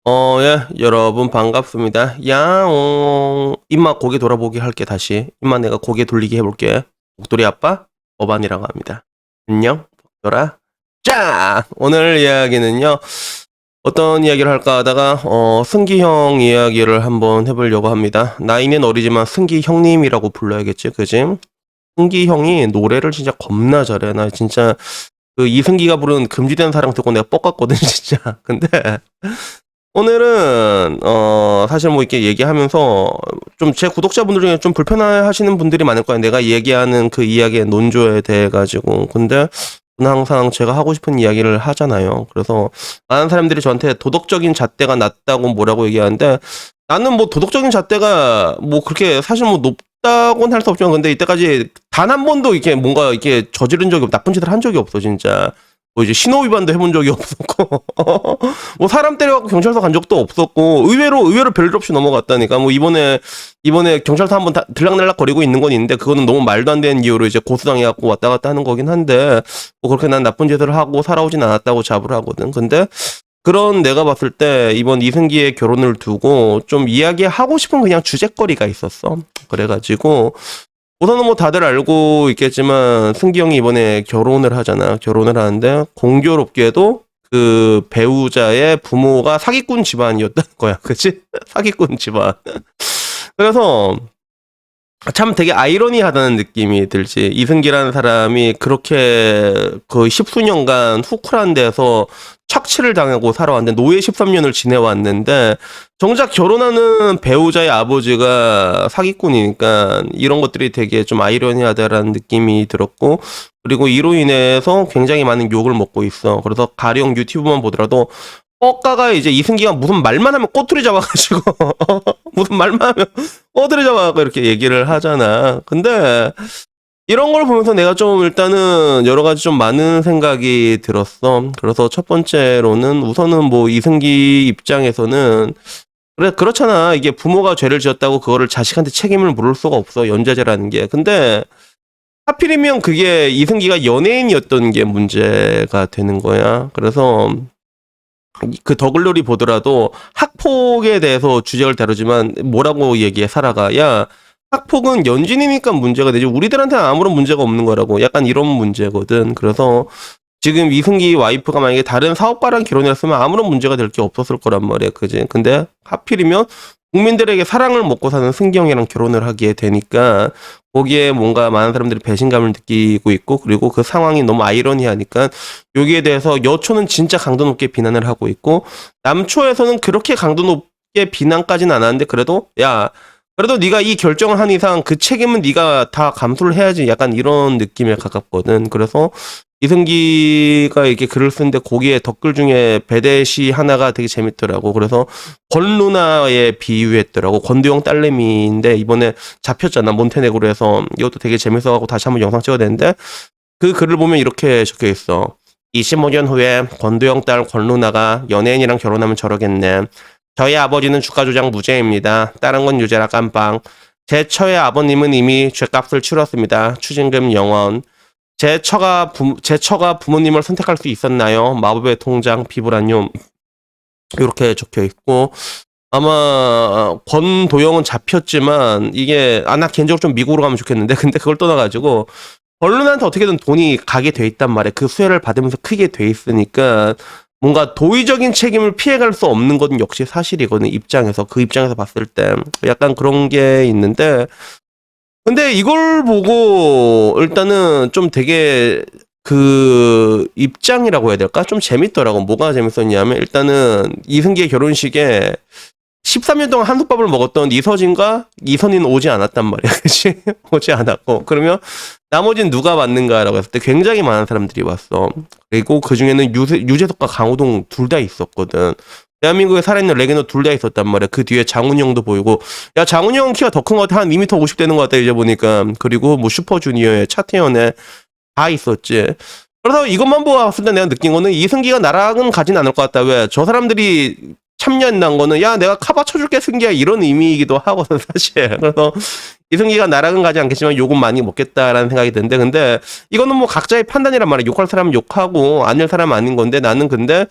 예, 여러분 반갑습니다. 야옹. 임마 고개 돌아보기 할게, 다시. 임마 내가 고개 돌리기 해볼게. 목도리 아빠, 어반이라고 합니다. 안녕, 목돌아. 짱! 오늘 이야기는요, 어떤 이야기를 할까 하다가, 승기 형 이야기를 한번 해보려고 합니다. 나이는 어리지만 승기 형님이라고 불러야겠지, 그지? 승기 형이 노래를 진짜 겁나 잘해. 나 진짜, 그 이승기가 부른 금지된 사랑 듣고 내가 뻑갔거든, 진짜. 근데, 오늘은 사실 뭐 이렇게 얘기하면서 좀 제 구독자분들 중에 좀 불편해하시는 분들이 많을 거예요. 내가 얘기하는 그 이야기의 논조에 대해 가지고. 근데 저는 항상 제가 하고 싶은 이야기를 하잖아요. 그래서 많은 사람들이 저한테 도덕적인 잣대가 낮다고 뭐라고 얘기하는데, 나는 뭐 도덕적인 잣대가 뭐 그렇게 사실 뭐 높다고는 할 수 없지만, 근데 이때까지 단 한 번도 이렇게 뭔가 이렇게 저지른 적이 없, 나쁜 짓을 한 적이 없어, 진짜. 뭐 이제 신호 위반도 해본 적이 없었고 뭐 사람 때려갖고 경찰서 간 적도 없었고, 의외로 별일 없이 넘어갔다니까. 뭐 이번에 경찰서 한번 들락날락 거리고 있는 건 있는데, 그거는 너무 말도 안 되는 이유로 이제 고소당해갖고 왔다 갔다 하는 거긴 한데, 뭐 그렇게 난 나쁜 짓을 하고 살아오진 않았다고 자부를 하거든. 근데 그런 내가 봤을 때 이번 이승기의 결혼을 두고 좀 이야기하고 싶은 그냥 주제거리가 있었어. 그래가지고 우선은 뭐 다들 알고 있겠지만, 승기 형이 이번에 결혼을 하잖아. 결혼을 하는데 공교롭게도 그 배우자의 부모가 사기꾼 집안이었다는 거야. 그치? 사기꾼 집안. 그래서 참 되게 아이러니하다는 느낌이 들지. 이승기라는 사람이 그렇게 그 십수년간 후쿨한 데서 착취를 당하고 살아왔는데, 노예 13년을 지내왔는데, 정작 결혼하는 배우자의 아버지가 사기꾼이니까 이런 것들이 되게 좀 아이러니하다라는 느낌이 들었고, 그리고 이로 인해서 굉장히 많은 욕을 먹고 있어. 그래서 가령 유튜브만 보더라도 뻑가가 이제 이승기가 무슨 말만 하면 꼬투리 잡아가지고 무슨 말만 하면 꼬투리 잡아가지고 이렇게 얘기를 하잖아. 근데 이런 걸 보면서 내가 좀 일단은 여러 가지 좀 많은 생각이 들었어. 그래서 첫 번째로는 우선은 뭐 이승기 입장에서는, 그래 그렇잖아. 이게 부모가 죄를 지었다고 그거를 자식한테 책임을 물을 수가 없어, 연좌제라는 게. 근데 하필이면 그게 이승기가 연예인이었던 게 문제가 되는 거야. 그래서 그 더글로리 보더라도 학폭에 대해서 주제를 다루지만 뭐라고 얘기해, 살아가. 야, 학폭은 연진이니까 문제가 되지 우리들한테는 아무런 문제가 없는 거라고. 약간 이런 문제거든. 그래서 지금 이승기 와이프가 만약에 다른 사업가랑 결혼했으면 아무런 문제가 될 게 없었을 거란 말이야, 그지? 근데 하필이면 국민들에게 사랑을 먹고 사는 승경이랑 결혼을 하게 되니까 거기에 뭔가 많은 사람들이 배신감을 느끼고 있고, 그리고 그 상황이 너무 아이러니하니까 여기에 대해서 여초는 진짜 강도 높게 비난을 하고 있고, 남초에서는 그렇게 강도 높게 비난까지는 안 하는데, 그래도 야, 그래도 네가 이 결정을 한 이상 그 책임은 네가 다 감수를 해야지, 약간 이런 느낌에 가깝거든. 그래서 이승기가 이렇게 글을 쓰는데 거기에 댓글 중에 배대시 하나가 되게 재밌더라고. 그래서 권루나에 비유했더라고. 권두영 딸내미인데 이번에 잡혔잖아, 몬테네그로에서. 이것도 되게 재밌어가지고 다시 한번 영상 찍어야 되는데, 그 글을 보면 이렇게 적혀 있어. 25년 후에 권두영 딸 권루나가 연예인이랑 결혼하면 저러겠네. 저희 아버지는 주가조작 무죄입니다. 다른 건 유죄라 깜빵. 제 처의 아버님은 이미 죗값을 치렀습니다. 추징금 0원. 제 처가 부모님을 선택할 수 있었나요? 마법의 통장 비브라늄. 이렇게 적혀 있고, 아마 권도영은 잡혔지만 이게, 나 개인적으로 좀 미국으로 가면 좋겠는데, 근데 그걸 떠나가지고 언론한테 어떻게든 돈이 가게 돼 있단 말이야. 그 수혜를 받으면서 크게 돼 있으니까 뭔가 도의적인 책임을 피해갈 수 없는 건 역시 사실이거든. 그 입장에서 봤을 때 약간 그런 게 있는데, 근데 이걸 보고 일단은 좀 되게 그 입장이라고 해야 될까? 좀 재밌더라고. 뭐가 재밌었냐면, 일단은 이승기의 결혼식에 13년 동안 한솥밥을 먹었던 이서진과 이선희는 오지 않았단 말이야. 그치? 오지 않았고. 그러면 나머지는 누가 왔는가라고 했을 때 굉장히 많은 사람들이 왔어. 그리고 그 중에는 유재석과 강호동 둘 다 있었거든. 대한민국에 살아있는 레게노 둘 다 있었단 말이야. 그 뒤에 장훈영도 보이고, 야, 장훈영 키가 더 큰 것 같아. 한 2m 50 되는 것 같다, 이제 보니까. 그리고 뭐 슈퍼주니어에 차태현에 다 있었지. 그래서 이것만 보았을 때 내가 느낀 거는, 이승기가 나랑은 가진 않을 것 같다. 왜? 저 사람들이 참여한다는 거는, 야, 내가 카바 쳐줄게, 승기야, 이런 의미이기도 하거든, 사실. 그래서 이승기가 나랑은 가지 않겠지만 욕은 많이 먹겠다라는 생각이 드는데, 근데 이거는 뭐 각자의 판단이란 말이야. 욕할 사람은 욕하고 아닐 사람은 아닌 건데, 나는 근데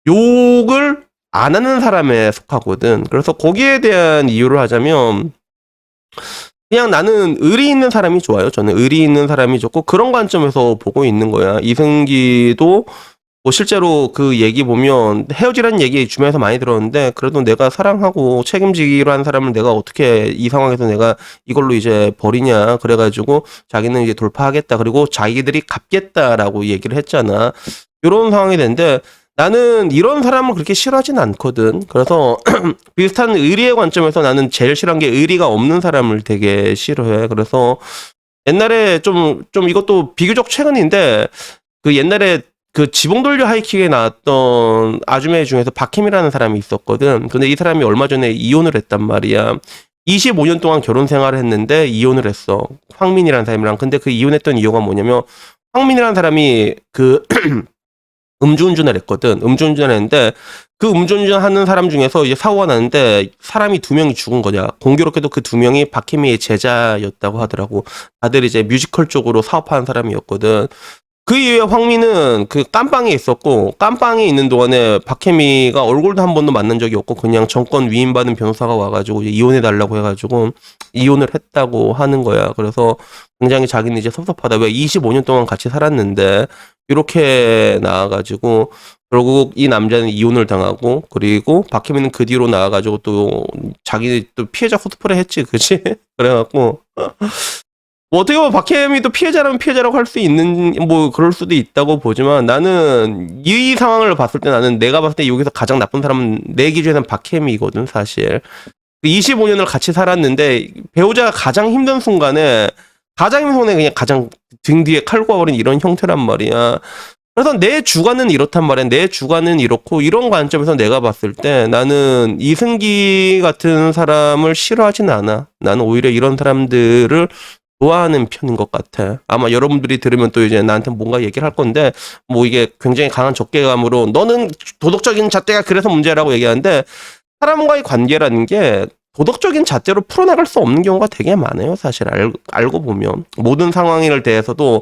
욕을 안 하는 사람에 속하거든. 그래서 거기에 대한 이유를 하자면 그냥 나는 의리 있는 사람이 좋아요. 저는 의리 있는 사람이 좋고 그런 관점에서 보고 있는 거야. 이승기도 뭐 실제로 그 얘기 보면 헤어지라는 얘기 주변에서 많이 들었는데 그래도 내가 사랑하고 책임지기로 한 사람을 내가 어떻게 이 상황에서 내가 이걸로 이제 버리냐 그래가지고 자기는 이제 돌파하겠다 그리고 자기들이 갚겠다라고 얘기를 했잖아. 이런 상황이 됐는데 나는 이런 사람을 그렇게 싫어하진 않거든. 그래서 비슷한 의리의 관점에서 나는 제일 싫어한 게 의리가 없는 사람을 되게 싫어해. 그래서 옛날에 좀 이것도 비교적 최근인데 그 옛날에 그 지붕 돌려 하이킥에 나왔던 아주매 중에서 박힘이라는 사람이 있었거든. 근데 이 사람이 얼마 전에 이혼을 했단 말이야. 25년 동안 결혼 생활을 했는데 이혼을 했어. 황민이라는 사람이랑. 근데 그 이혼했던 이유가 뭐냐면 황민이라는 사람이 그 음주운전을 했거든. 음주운전을 했는데 그 음주운전 하는 사람 중에서 이제 사고가 났는데 사람이 2명이 죽은 거냐. 공교롭게도 그 2명이 박혜미의 제자였다고 하더라고. 다들 이제 뮤지컬 쪽으로 사업하는 사람이었거든. 그 이후에 황미는 그 깜빵에 있었고 깜빵에 있는 동안에 박혜미가 얼굴도 한 번도 만난 적이 없고 그냥 정권 위임받은 변호사가 와가지고 이제 이혼해달라고 해가지고 이혼을 했다고 하는 거야. 그래서 굉장히 자기는 이제 섭섭하다. 왜 25년 동안 같이 살았는데 이렇게 나와가지고 결국 이 남자는 이혼을 당하고 그리고 박혜미는 그 뒤로 나와가지고 또 자기 또 피해자 코스프레 했지, 그치? 그래갖고 뭐 어떻게 보면 박혜미도 피해자라면 피해자라고 할 수 있는 뭐 그럴 수도 있다고 보지만 나는 이 상황을 봤을 때 나는 내가 봤을 때 여기서 가장 나쁜 사람은 내 기준에는 박혜미거든 사실. 25년을 같이 살았는데 배우자가 가장 힘든 순간에 그냥 가장 등 뒤에 칼 꽂아버린 이런 형태란 말이야. 그래서 내 주관은 이렇단 말이야. 내 주관은 이렇고 이런 관점에서 내가 봤을 때 나는 이승기 같은 사람을 싫어하진 않아. 나는 오히려 이런 사람들을 좋아하는 편인 것 같아. 아마 여러분들이 들으면 또 이제 나한테 뭔가 얘기를 할 건데 뭐 이게 굉장히 강한 적개감으로 너는 도덕적인 잣대가 그래서 문제라고 얘기하는데 사람과의 관계라는 게 도덕적인 잣대로 풀어나갈 수 없는 경우가 되게 많아요. 사실 알고 보면 모든 상황에 대해서도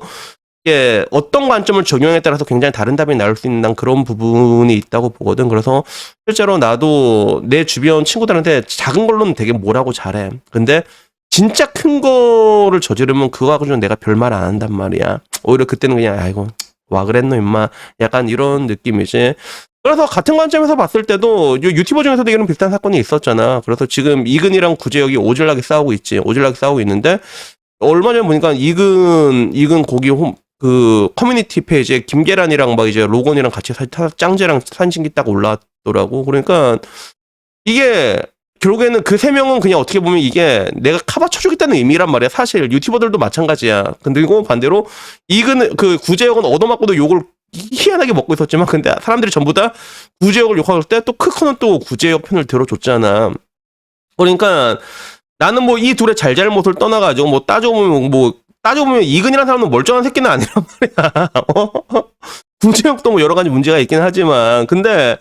이게 어떤 관점을 적용에 따라서 굉장히 다른 답이 나올 수 있는 난 그런 부분이 있다고 보거든. 그래서 실제로 나도 내 주변 친구들한테 작은 걸로는 되게 뭐라고 잘해. 근데 진짜 큰 거를 저지르면 그거 가지고 내가 별말 안 한단 말이야. 오히려 그때는 그냥 아이고 와 그랬노 임마 약간 이런 느낌이지. 그래서 같은 관점에서 봤을 때도 유튜버 중에서도 이런 비슷한 사건이 있었잖아. 그래서 지금 이근이랑 구제혁이 오질나게 싸우고 있지. 오질나게 싸우고 있는데 얼마 전에 보니까 이근 거기 그 커뮤니티 페이지에 김계란이랑 막 이제 로건이랑 같이 짱제랑 산신기 딱 올라왔더라고. 그러니까 이게 결국에는 그 세 명은 그냥 어떻게 보면 이게 내가 카바 쳐주겠다는 의미란 말이야. 사실 유튜버들도 마찬가지야. 근데 이거 반대로 그 구제혁은 얻어맞고도 욕을 희한하게 먹고 있었지만 근데 사람들이 전부 다 구제혁을 욕할 때 또 크커는 또 구제혁 편을 들어줬잖아. 그러니까 나는 뭐 이 둘의 잘잘못을 떠나가지고 뭐 따져보면 이근이라는 사람은 멀쩡한 새끼는 아니란 말이야. 구제혁도 뭐 여러 가지 문제가 있긴 하지만 근데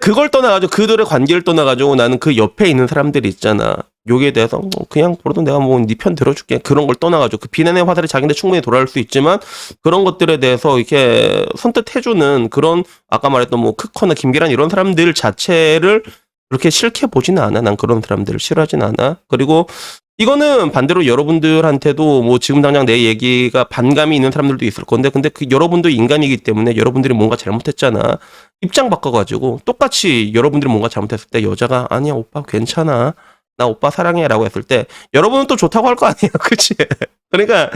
그걸 떠나가지고 그들의 관계를 떠나가지고 나는 그 옆에 있는 사람들이 있잖아. 여기에 대해서 그냥 그래도 내가 뭐 네 편 들어줄게. 그런 걸 떠나가지고 그 비난의 화살이 자기한테 충분히 돌아올 수 있지만 그런 것들에 대해서 이렇게 선뜻 해주는 그런 아까 말했던 뭐 크커나 김계란 이런 사람들 자체를 그렇게 싫게 보지는 않아. 난 그런 사람들을 싫어하진 않아. 그리고 이거는 반대로 여러분들한테도 뭐 지금 당장 내 얘기가 반감이 있는 사람들도 있을 건데 근데 그 여러분도 인간이기 때문에 여러분들이 뭔가 잘못했잖아. 입장 바꿔가지고 똑같이 여러분들이 뭔가 잘못했을 때 여자가 아니야 오빠 괜찮아. 나 오빠 사랑해 라고 했을 때 여러분은 또 좋다고 할 거 아니야. 그치? 그러니까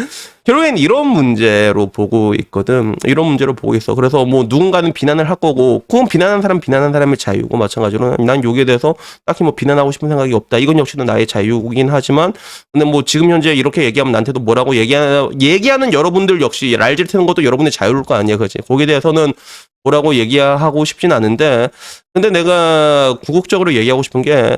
결국엔 이런 문제로 보고 있거든. 이런 문제로 보고 있어. 그래서 뭐 누군가는 비난을 할 거고 그건 비난하는 사람의 자유고 마찬가지로 난 여기에 대해서 딱히 뭐 비난하고 싶은 생각이 없다. 이건 역시도 나의 자유이긴 하지만 근데 뭐 지금 현재 이렇게 얘기하면 나한테도 뭐라고 얘기하는 여러분들 역시 랄질 트는 것도 여러분의 자유일 거 아니야. 그치? 거기에 대해서는 뭐라고 얘기하고 싶진 않은데 근데 내가 궁극적으로 얘기하고 싶은 게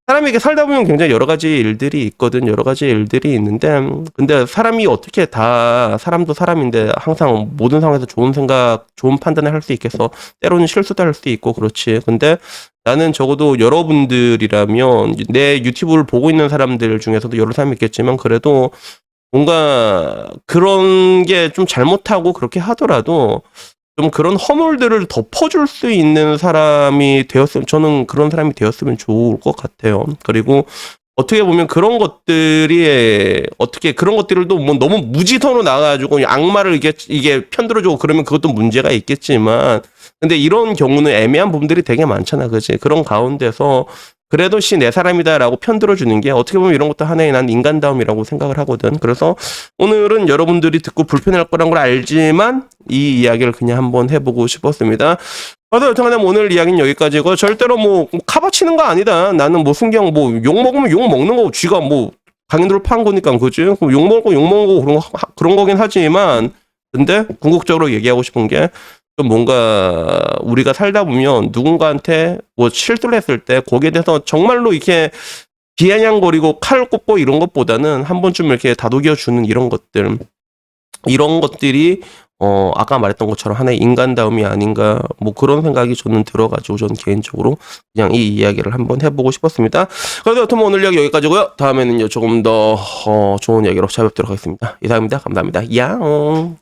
사람에게 살다 보면 굉장히 여러 가지 일들이 있거든. 여러 가지 일들이 있는데 근데 사람이 어떻게 다 사람도 사람인데 항상 모든 상황에서 좋은 생각, 좋은 판단을 할 수 있겠어. 때로는 실수도 할 수 있고 그렇지. 근데 나는 적어도 여러분들이라면 내 유튜브를 보고 있는 사람들 중에서도 여러 사람이 있겠지만 그래도 뭔가 그런 게 좀 잘못하고 그렇게 하더라도 좀 그런 허물들을 덮어줄 수 있는 사람이 되었으면, 저는 그런 사람이 되었으면 좋을 것 같아요. 그리고 어떻게 보면 그런 것들이, 어떻게 그런 것들도 뭐 너무 무지성으로 나가가지고 악마를 이게 편들어주고 그러면 그것도 문제가 있겠지만, 근데 이런 경우는 애매한 부분들이 되게 많잖아, 그지? 그런 가운데서 그래도 내 사람이다라고 편들어주는 게 어떻게 보면 이런 것도 하나의 난 인간다움이라고 생각을 하거든. 그래서 오늘은 여러분들이 듣고 불편할 거란 걸 알지만 이 이야기를 그냥 한번 해보고 싶었습니다. 여튼간에 오늘 이야기는 여기까지고, 절대로 뭐 카바치는 거 아니다. 나는 뭐 승경 뭐 욕 먹으면 욕 먹는 거고, 쥐가 뭐 강인도를 파는 거니까, 그지? 욕 먹을 거 욕 먹는 거고 그런 거긴 하지만, 근데 궁극적으로 얘기하고 싶은 게, 좀 뭔가 우리가 살다 보면 누군가한테 뭐 실수를 했을 때 거기에 대해서 정말로 이렇게 비아냥거리고 칼 꼽고 이런 것보다는 한 번쯤 이렇게 다독여 주는 이런 것들이 아까 말했던 것처럼 하나의 인간다움이 아닌가, 뭐 그런 생각이 저는 들어가지고, 저는 개인적으로 그냥 이 이야기를 한번 해보고 싶었습니다. 그래도 여튼 오늘 이야기 여기까지고요. 다음에는요 조금 더 좋은 이야기로 찾아뵙도록 하겠습니다. 이상입니다. 감사합니다. 야옹.